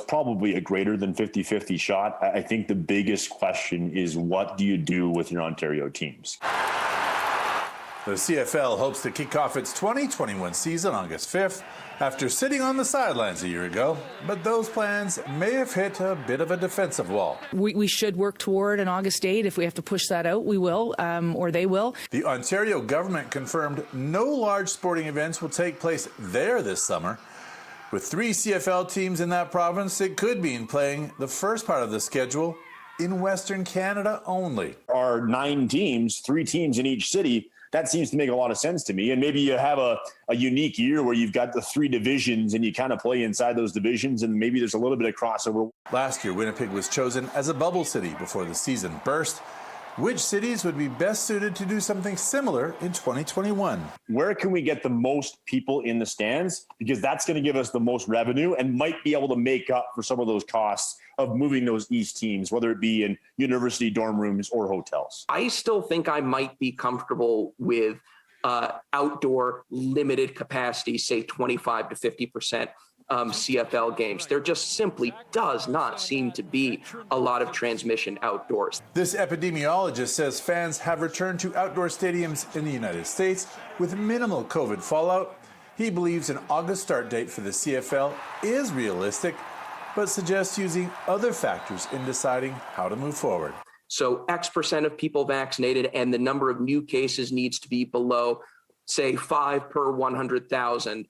probably a greater than 50-50 shot. I think the biggest question is, what do you do with your Ontario teams? The CFL hopes to kick off its 2021 season August 5th after sitting on the sidelines a year ago, but those plans may have hit a bit of a defensive wall. We should work toward an August date. If we have to push that out, we will, or they will. The Ontario government confirmed no large sporting events will take place there this summer. With 3 CFL teams in that province, it could mean playing the first part of the schedule in Western Canada only. Our 9 teams, 3 teams in each city, that seems to make a lot of sense to me. And maybe you have a unique year where you've got the 3 divisions and you kind of play inside those divisions, and maybe there's a little bit of crossover. Last year, Winnipeg was chosen as a bubble city before the season burst. Which cities would be best suited to do something similar in 2021? Where can we get the most people in the stands? Because that's going to give us the most revenue and might be able to make up for some of those costs of moving those East teams, whether it be in university dorm rooms or hotels. I still think I might be comfortable with outdoor limited capacity, say 25 to 50%. CFL games. There just simply does not seem to be a lot of transmission outdoors. This epidemiologist says fans have returned to outdoor stadiums in the United States with minimal COVID fallout. He believes an August start date for the CFL is realistic, but suggests using other factors in deciding how to move forward. So X% of people vaccinated, and the number of new cases needs to be below, say, 5 per 100,000.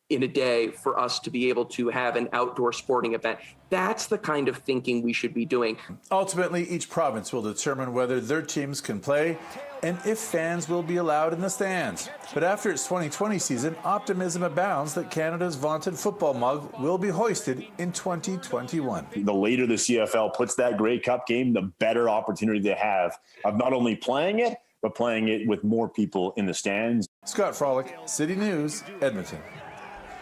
In a day for us to be able to have an outdoor sporting event. That's the kind of thinking we should be doing. Ultimately, each province will determine whether their teams can play and if fans will be allowed in the stands. But after its 2020 season, optimism abounds that Canada's vaunted football mug will be hoisted in 2021. The later the CFL puts that Grey Cup game, the better opportunity they have of not only playing it, but playing it with more people in the stands. Scott Frolick, City News, Edmonton.